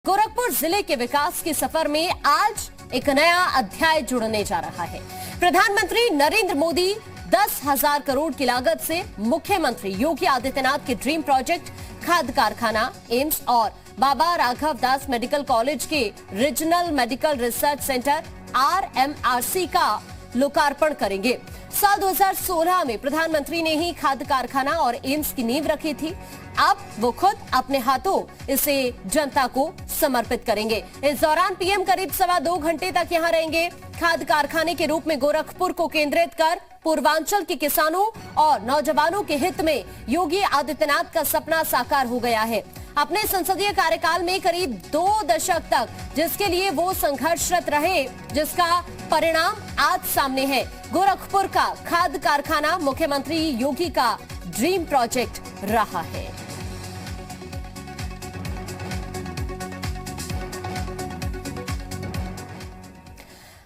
गोरखपुर जिले के विकास के सफर में आज एक नया अध्याय जुड़ने जा रहा है। प्रधानमंत्री नरेंद्र मोदी 10,000 करोड़ की लागत से मुख्यमंत्री योगी आदित्यनाथ के ड्रीम प्रोजेक्ट खाद कारखाना, एम्स और बाबा राघव दास मेडिकल कॉलेज के regional medical research centre RMRC का लोकार्पण करेंगे। साल 2016 में प्रधानमंत्री ने ही खाद कारखाना और एम्स की नींव रखी थी। अब वो खुद अपने हाथों इसे जनता को समर्पित करेंगे। इस दौरान पीएम करीब 2.25 घंटे तक यहां रहेंगे। खाद कारखाने के रूप में गोरखपुर को केंद्रित कर पूर्वांचल के किसानों और नौजवानों के हित में योगी आदित्यनाथ का सपना साकार हो गया है। अपने संसदीय कार्यकाल में करीब 2 दशक तक जिसके लिए वो संघर्षरत रहे, जिसका परिणाम आज सामने है। गोरखपुर का खाद कारखाना मुख्यमंत्री योगी का ड्रीम प्रोजेक्ट रहा है।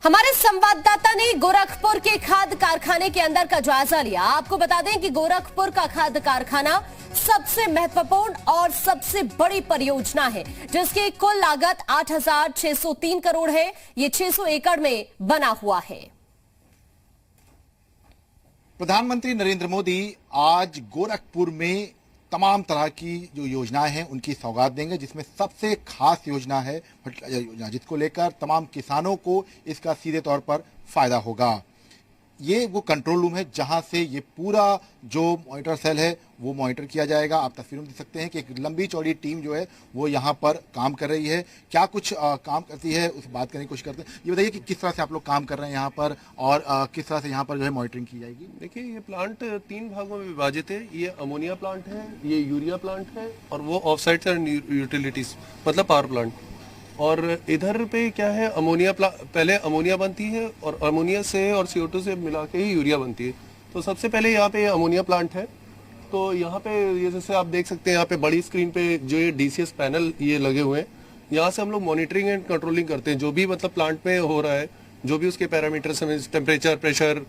हमारे संवाददाता ने गोरखपुर के खाद कारखाने के अंदर का जायजा लिया। आपको बता दें कि गोरखपुर का खाद कारखाना सबसे महत्वपूर्ण और सबसे बड़ी परियोजना है, जिसकी कुल लागत 8,603 करोड़ है। ये 600 एकड़ में बना हुआ है। प्रधानमंत्री नरेंद्र मोदी आज गोरखपुर में तमाम तरह की जो योजनाएं हैं उनकी सौगात देंगे, जिसमें सबसे खास योजना है फर्टिलाइजर योजना, जिसको लेकर तमाम किसानों को इसका सीधे तौर पर फायदा होगा। ये वो कंट्रोल रूम है जहां से ये पूरा जो मॉनिटर सेल है वो मॉनिटर किया जाएगा। आप तस्वीरों में देख सकते हैं कि एक लंबी चौड़ी टीम जो है वो यहाँ पर काम कर रही है। क्या कुछ काम करती है उस बात करने की कोशिश करते हैं। ये बताइए कि किस तरह से आप लोग काम कर रहे हैं यहाँ पर और किस तरह से यहाँ पर जो है मॉनिटरिंग की जाएगी। देखिए, ये प्लांट 3 भागों में विभाजित है। ये अमोनिया प्लांट है, ये यूरिया प्लांट है और वो ऑफ साइट यूटिलिटीज मतलब पावर प्लांट। और इधर पे क्या है, अमोनिया पहले अमोनिया बनती है और अमोनिया से और CO2 से मिला के ही यूरिया बनती है। तो सबसे पहले यहाँ पे अमोनिया प्लांट है। तो यहाँ पे ये जैसे आप देख सकते हैं, यहाँ पे बड़ी स्क्रीन पे जो ये DCS पैनल ये लगे हुए हैं। यहाँ से हम लोग मॉनिटरिंग एंड कंट्रोलिंग करते हैं। जो भी मतलब प्लांट में हो रहा है, जो भी उसके पैरामीटर्स हैं, टेम्परेचर, प्रेशर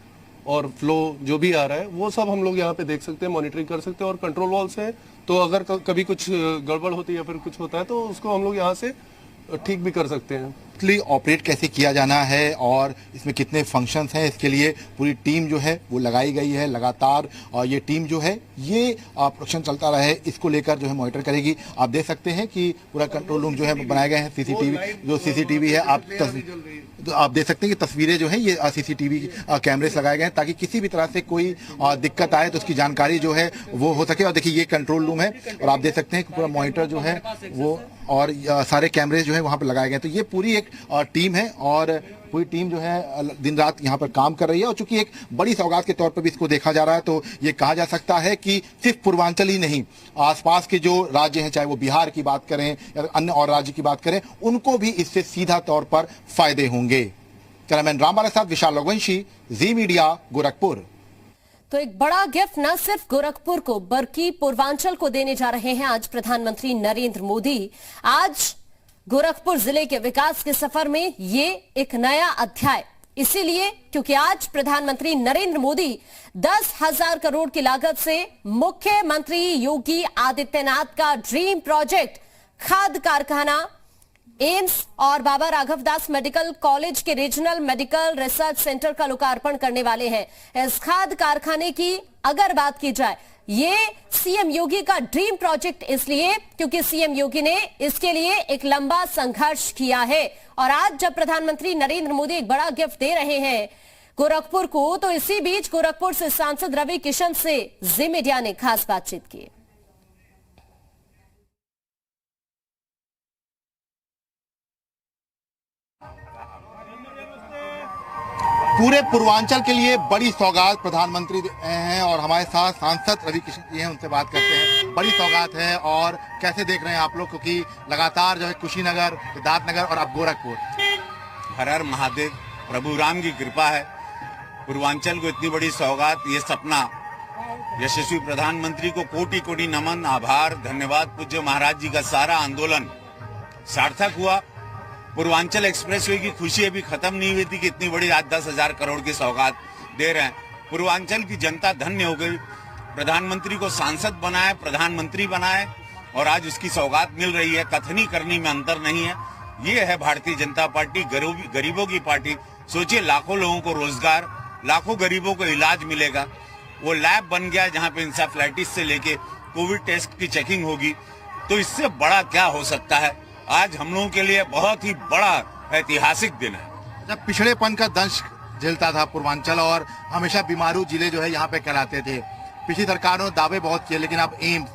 और फ्लो जो भी आ रहा है, वो सब हम लोग यहाँ पे देख सकते हैं, मॉनिटरिंग कर सकते हैं। और कंट्रोल वॉल से तो अगर कभी कुछ गड़बड़ होती है या फिर कुछ होता है तो उसको हम लोग यहाँ से ठीक भी कर सकते हैं। ऑपरेट कैसे किया जाना है और इसमें कितने फंक्शंस हैं, इसके लिए पूरी टीम जो है वो लगाई गई है लगातार। और ये टीम जो है ये प्रोडक्शन चलता रहे इसको लेकर जो है मॉनिटर करेगी। आप देख सकते हैं कि पूरा कंट्रोल रूम जो है बनाए गए हैं। CCTV है, आप देख सकते हैं कि तस्वीरें जो है ये CCTV कैमरेस लगाए गए हैं ताकि किसी भी तरह से कोई दिक्कत आए तो उसकी जानकारी जो है वो हो सके। और देखिए ये कंट्रोल रूम है और आप देख सकते हैं कि पूरा मॉनिटर जो है वो और सारे कैमरे जो है वहाँ पर लगाए गए हैं। तो ये पूरी एक टीम है और पूरी टीम जो है दिन रात यहाँ पर काम कर रही है। और चूंकि एक बड़ी सौगात के तौर पर भी इसको देखा जा रहा है तो ये कहा जा सकता है कि सिर्फ पूर्वांचल ही नहीं, आसपास के जो राज्य हैं, चाहे वो बिहार की बात करें या अन्य और राज्य की बात करें, उनको भी इससे सीधा तौर पर फायदे होंगे। कैमरामैन रामबाला के साथ विशाल रघुवंशी, जी मीडिया, गोरखपुर। तो एक बड़ा गिफ्ट न सिर्फ गोरखपुर को बल्कि पूर्वांचल को देने जा रहे हैं आज प्रधानमंत्री नरेंद्र मोदी। आज गोरखपुर जिले के विकास के सफर में ये एक नया अध्याय, इसीलिए क्योंकि आज प्रधानमंत्री नरेंद्र मोदी 10,000 करोड़ की लागत से मुख्यमंत्री योगी आदित्यनाथ का ड्रीम प्रोजेक्ट खाद कारखाना, एम्स और बाबा राघव दास मेडिकल कॉलेज के रीजनल मेडिकल रिसर्च सेंटर का लोकार्पण करने वाले हैं। इस खाद कारखाने की अगर बात की जाए, ये सीएम योगी का ड्रीम प्रोजेक्ट इसलिए क्योंकि सीएम योगी ने इसके लिए एक लंबा संघर्ष किया है। और आज जब प्रधानमंत्री नरेंद्र मोदी एक बड़ा गिफ्ट दे रहे हैं गोरखपुर को, तो इसी बीच गोरखपुर से सांसद रवि किशन से जी मीडिया ने खास बातचीत की। पूरे पूर्वांचल के लिए बड़ी सौगात प्रधानमंत्री हैं और हमारे साथ सांसद रवि किशन जी हैं, उनसे बात करते हैं। बड़ी सौगात है और कैसे देख रहे हैं आप लोग, क्योंकि लगातार जो है कुशीनगर, सिद्धार्थनगर और अब गोरखपुर। हर हर महादेव, प्रभु राम की कृपा है। पूर्वांचल को इतनी बड़ी सौगात, ये सपना, यशस्वी प्रधानमंत्री को कोटि कोटि नमन, आभार, धन्यवाद। पूज्य महाराज जी का सारा आंदोलन सार्थक हुआ। पूर्वांचल एक्सप्रेसवे की खुशी अभी खत्म नहीं हुई थी कि इतनी बड़ी आज 10,000 करोड़ की सौगात दे रहे हैं। पूर्वांचल की जनता धन्य हो गई। प्रधानमंत्री को सांसद बनाए, प्रधानमंत्री बनाए और आज उसकी सौगात मिल रही है। कथनी करनी में अंतर नहीं है। ये है भारतीय जनता पार्टी, गरीबों की पार्टी। सोचिए, लाखों लोगों को रोजगार, लाखों गरीबों को इलाज मिलेगा। वो लैब बन गया जहाँ पे इंसेफ्लाइटिस से लेके कोविड टेस्ट की चेकिंग होगी। तो इससे बड़ा क्या हो सकता है। आज हम लोगों के लिए बहुत ही बड़ा ऐतिहासिक दिन है। जब पिछड़ेपन का दंश झेलता था पूर्वांचल और हमेशा बीमारू जिले जो है यहाँ पे कहलाते थे, पिछली सरकारों ने दावे बहुत किए, लेकिन अब एम्स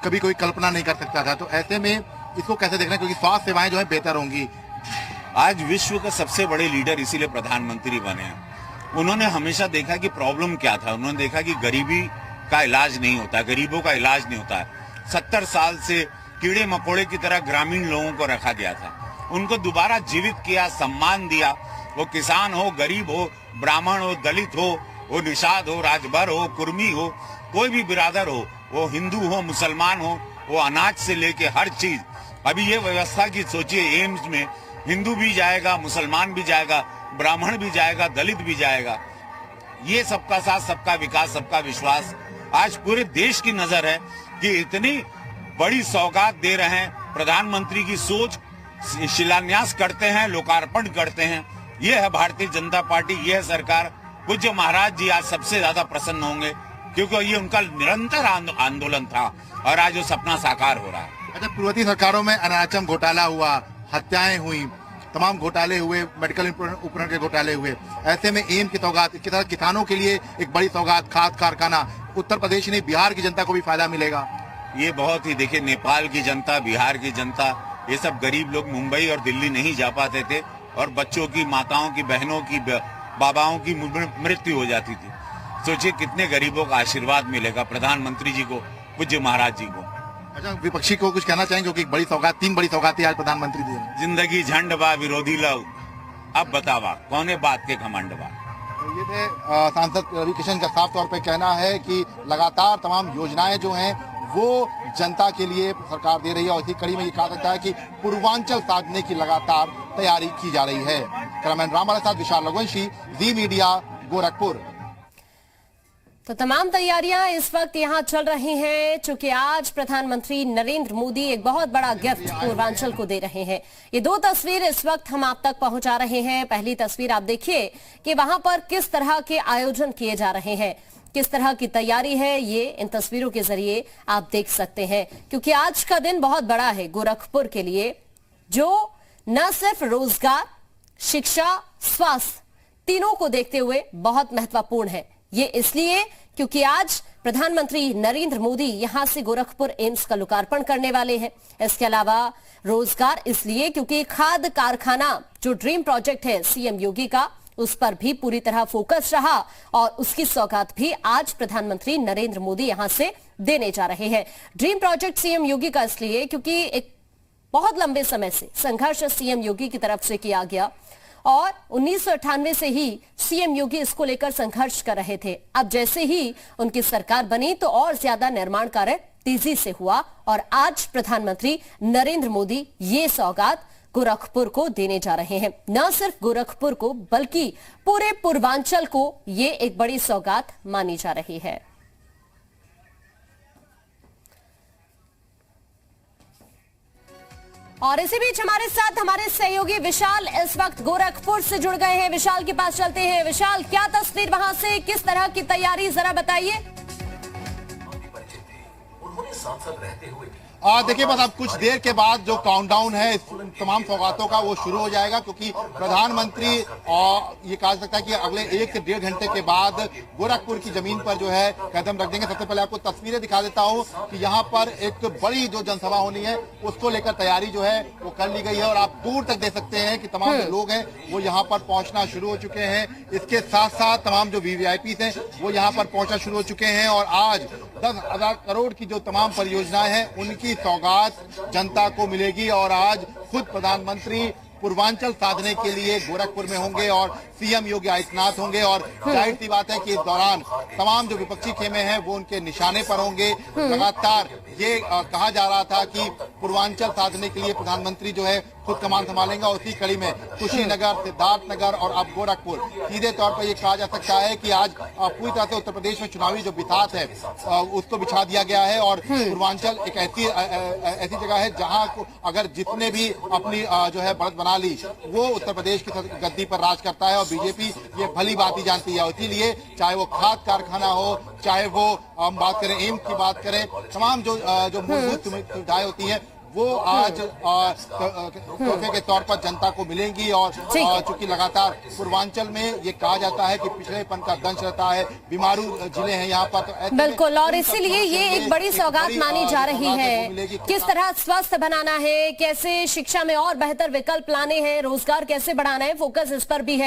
कभी कोई कल्पना नहीं कर सकता था। तो ऐसे में इसको कैसे देखना, क्योंकि स्वास्थ्य सेवाएं जो है बेहतर होंगी। आज विश्व के सबसे बड़े लीडर इसीलिए प्रधानमंत्री बने हैं। उन्होंने हमेशा देखा कि प्रॉब्लम क्या था। उन्होंने देखा कि गरीबी का इलाज नहीं होता, गरीबों का इलाज नहीं होता है। 70 साल से कीड़े मकोड़े की तरह ग्रामीण लोगों को रखा गया था। उनको दोबारा जीवित किया, सम्मान दिया। वो किसान हो, गरीब हो, ब्राह्मण हो, दलित हो, वो निषाद हो, राजभर हो, कुर्मी हो, कोई भी बिरादर हो, वो हिंदू हो, मुसलमान हो, वो अनाज से लेके हर चीज। अभी ये व्यवस्था की सोचिए, एम्स में हिंदू भी जाएगा, मुसलमान भी जाएगा, ब्राह्मण भी जाएगा, दलित भी जाएगा। ये सबका साथ, सबका विकास, सबका विश्वास। आज पूरे देश की नजर है कि इतनी बड़ी सौगात दे रहे हैं। प्रधानमंत्री की सोच, शिलान्यास करते हैं, लोकार्पण करते हैं। ये है भारतीय जनता पार्टी, ये है सरकार। पूज्य महाराज जी आज सबसे ज्यादा प्रसन्न होंगे, क्योंकि ये उनका निरंतर आंदोलन था और आज वो सपना साकार हो रहा है। अच्छा, पूर्ववर्ती सरकारों में अनाचम घोटाला हुआ, हत्याएं हुई, तमाम घोटाले हुए, मेडिकल उपकरण के घोटाले हुए। ऐसे में एम्स की सौगात, इसके साथ किसानों के लिए एक बड़ी सौगात, खाद कारखाना। उत्तर प्रदेश नहीं, बिहार की जनता को भी फायदा मिलेगा। ये बहुत ही, देखिए, नेपाल की जनता, बिहार की जनता, ये सब गरीब लोग मुंबई और दिल्ली नहीं जा पाते थे और बच्चों की, माताओं की, बहनों की, बाबाओं की मृत्यु हो जाती थी। सोचिए कितने गरीबों का आशीर्वाद मिलेगा प्रधानमंत्री जी को, पूज्य महाराज जी को। अच्छा, विपक्षी को कुछ कहना चाहेंगे, क्योंकि एक बड़ी सौगात, 3 बड़ी सौगातें आज प्रधानमंत्री दी हैं। जिंदगी झंड बा, विरोधी लव, अब बतावा कौने बात के घमंड बा। तो ये थे सांसद रवि किशन का साफ तौर पे कहना है कि लगातार तमाम योजनाएं जो हैं वो जनता के लिए सरकार दे रही है और इसी कड़ी में ये कहा सकता है कि पूर्वांचल साधने की लगातार तैयारी की जा रही है। कैमरामैन राम के साथ विशाल रघुवंशी, जी मीडिया, गोरखपुर। तो तमाम तैयारियां इस वक्त यहां चल रही हैं, चूंकि आज प्रधानमंत्री नरेंद्र मोदी एक बहुत बड़ा गिफ्ट पूर्वांचल को दे रहे हैं। ये 2 तस्वीर इस वक्त हम आप तक पहुंचा रहे हैं। पहली तस्वीर आप देखिए कि वहां पर किस तरह के आयोजन किए जा रहे हैं, किस तरह की तैयारी है, ये इन तस्वीरों के जरिए आप देख सकते हैं। क्योंकि आज का दिन बहुत बड़ा है गोरखपुर के लिए, जो न सिर्फ रोजगार, शिक्षा, स्वास्थ्य तीनों को देखते हुए बहुत महत्वपूर्ण है। ये इसलिए क्योंकि आज प्रधानमंत्री नरेंद्र मोदी यहां से गोरखपुर एम्स का लोकार्पण करने वाले हैं। इसके अलावा रोजगार इसलिए क्योंकि खाद कारखाना जो ड्रीम प्रोजेक्ट है सीएम योगी का, उस पर भी पूरी तरह फोकस रहा और उसकी सौगात भी आज प्रधानमंत्री नरेंद्र मोदी यहां से देने जा रहे हैं। ड्रीम प्रोजेक्ट सीएम योगी का इसलिए क्योंकि एक बहुत लंबे समय से संघर्ष सीएम योगी की तरफ से किया गया और 1998 से ही सीएम योगी इसको लेकर संघर्ष कर रहे थे। अब जैसे ही उनकी सरकार बनी तो और ज्यादा निर्माण कार्य तेजी से हुआ और आज प्रधानमंत्री नरेंद्र मोदी ये सौगात गोरखपुर को देने जा रहे हैं। न सिर्फ गोरखपुर को बल्कि पूरे पूर्वांचल को ये एक बड़ी सौगात मानी जा रही है। और इसी बीच हमारे साथ हमारे सहयोगी विशाल इस वक्त गोरखपुर से जुड़ गए हैं। विशाल के पास चलते हैं। विशाल, क्या तस्वीर वहां से, किस तरह की तैयारी, जरा बताइए। देखिए, बस अब कुछ देर के बाद जो काउंटडाउन है इस तमाम सौगातों का वो शुरू हो जाएगा, क्योंकि प्रधानमंत्री ये कहा सकता है कि अगले 1 से 1.5 घंटे के बाद गोरखपुर की जमीन पर जो है कदम रख देंगे। सबसे पहले आपको तस्वीरें दिखा देता हूं कि यहाँ पर एक बड़ी जो जनसभा होनी है उसको लेकर तैयारी जो है वो कर ली गई है और आप दूर तक देख सकते हैं कि तमाम जो लोग हैं वो यहाँ पर पहुंचना शुरू हो चुके हैं। इसके साथ साथ तमाम जो वीवीआईपी हैं वो यहाँ पर पहुंचना शुरू हो चुके हैं और आज 10,000 करोड़ की जो तमाम परियोजनाएं हैं उनकी सौगात जनता को मिलेगी और आज खुद प्रधानमंत्री पूर्वांचल साधने के लिए गोरखपुर में होंगे और सीएम योगी आदित्यनाथ होंगे। और जाहिर सी बात है कि इस दौरान तमाम जो विपक्षी खेमे हैं वो उनके निशाने पर होंगे। लगातार ये कहा जा रहा था कि पूर्वांचल साधने के लिए प्रधानमंत्री जो है खुद कमान संभालेंगे और उसी कड़ी में कुशीनगर, सिद्धार्थनगर और अब गोरखपुर, सीधे तौर पर यह कहा जा सकता है कि आज पूरी तरह से उत्तर प्रदेश में चुनावी जो बिसात है उसको बिछा दिया गया है। और पूर्वांचल एक ऐसी जगह है जहां अगर जितने भी अपनी जो है बढ़त बना ली वो उत्तर प्रदेश की गद्दी पर राज करता है और बीजेपी ये भली बात ही जानती है। इसीलिए चाहे वो खाद कारखाना हो, चाहे वो हम बात करें एम्स की बात करें, तमाम जो मूलभूत सुविधाएं होती हैं वो आज तोहफे के तौर पर जनता को मिलेंगी। और चूंकि लगातार पूर्वांचल में ये कहा जाता है कि पिछड़ेपन का दंश रहता है, बीमारू जिले हैं यहाँ पर, तो बिल्कुल, और इसीलिए ये एक बड़ी सौगात मानी जा रही है। किस तरह स्वस्थ बनाना है, कैसे शिक्षा में और बेहतर विकल्प लाने हैं, रोजगार कैसे बढ़ाना है, फोकस इस पर भी है।